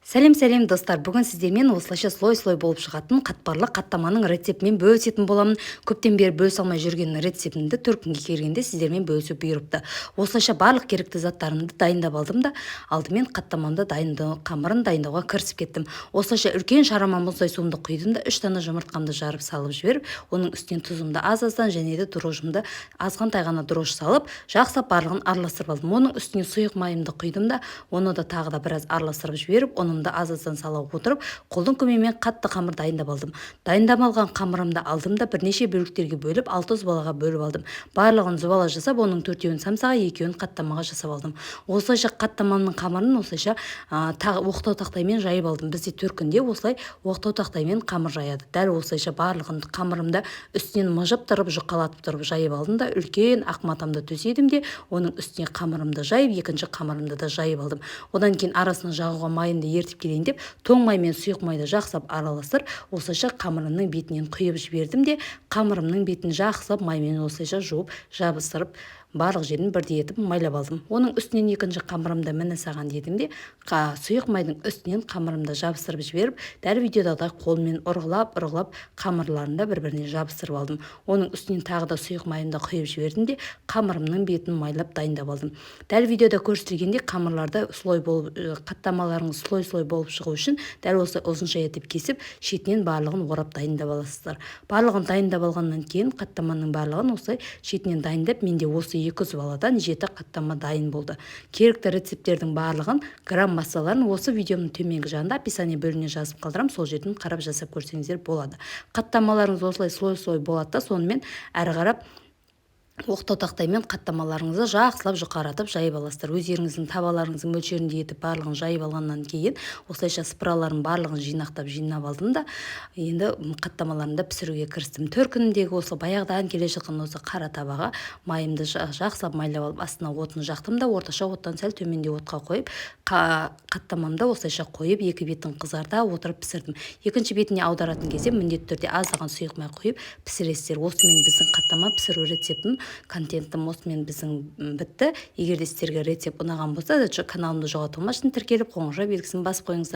Сәлем достар, бүгін сіздермен осылайша слой болып шығатын қатпарлы қаттаманың рецептімен бөлісетін боламын. Көптен бері бөлісе алмай жүрген рецептімді күнге келгенде сіздермен бөлісу бұйырыпты. Осылайша барлық керекті заттарымды дайындап алдым да, алдымен қаттамамды қамырын дайындауға кірісіп кеттім. Осылайша үлкен шарама мұздай суымды құйдым да, 3 дана жұмыртқамды жарып салып жіберіп, оның үстінен тұзымды аз-аздан және де дрожжымды азғантай ғана дрожж салып, жақсылап барлығын араластырып алдым. Оның үстіне сұйық майымды құйдым да, оны да тағы да біраз араластырып жіберіп, ұнымды аз-аздан сала отырып, қолдың көмегімен қатты қамыр дайындап алдым. Дайындап алған қамырымды алдым да бірнеше бөліктерге бөліп, 6 зұбалаға бөліп алдым. Барлығын зұбала жасап, оның 4-еуін самсаға, 2-еуін қаттамаға жасап алдым. Осылайша қаттамамның қамырын осылайша оқтау тақтаймен жайып алдым. Бізде төркінде осылай оқтау тақтаймен қамыр жаяды. Дәл осылайша барлығын қамырымды үстінен мыжып тұрып, жұқалатып тұрып жайып алдым да, үлкен ақ матамды төседім де, оның үстіне қамырымды жайып, екінші қамырымды да жайып алдым. Одан кейін арасына жағуға майымды ертіп келейін деп, тоң май мен сұйық майды жақсылап араластырып, осылайша қамырымның бетінен құйып жібердім де, қамырымның бетін жақсылап маймен осылайша жуып, жабыстырып, барлық жерін бірдей етіп майлап алдым. Оның үстінен екінші қамырымды міні саған дедім де, сұйық майдың үстінен қамырымды жабыстырып жіберіп, дәл видеодағыдай қолмен ұрғылап қамырларында бір-біріне жабыстырып алдым. Оның үстінен тағы да сұйық майымды құйып жібердім де, қамырымның бетін майлап дайындап алдым. Дәл видеода көрсетілгендей қамырларды қаттамаларыңыз слой болып шығу үшін дәл осы ұзынша етіп кесіп, шетінен барлығын орап дайындап аласыздар. Барлығын дайындап алғаннан кейін қаттаманың барлығын осылай шетінен дайындап, менде осы 2 зұбаладан 7 қаттама дайын болды. Керекті рецепттердің барлығын, грамм массаларын осы видеомның төменгі жағында описание бөліміне жазып қалдырам, сол жерден қарап жасап көрсеңіздер болады. Қаттамаларыңыз осылай слой болады да, сонымен әрі қарап оқтау тақтаймен қаттамаларыңызды жақсылап жұқаратып жайып аласыздар. Өздеріңіздің табаларыңыздың мөлшерінде етіп барлығын жайып алғаннан кейін осылайша сыпыраларын барлығын жинап алдым да, енді қаттамаларымды пісіруге кірістім. Төркініндегі осы баяғыдан келе жатқан осы қара табаға майымды жақсылап майлап алып, астына отын жақтым да, орташа оттан сәл төменде отқа қойып, қаттамамды осылайша қойып, екі бетін қызарта отырып пісірдім. Екінші бетіне аударатын кезде міндетті түрде аздаған сұйық май қойып пісіресіздер. Осымен біздің қаттама пісіру рецептім, контентім осымен біздің бітті. Егер де сіздерге рецепт ұнаған болса, каналымды жоғалтпау үшін тіркеліп қоңырау белгісін басып қойыңыздар.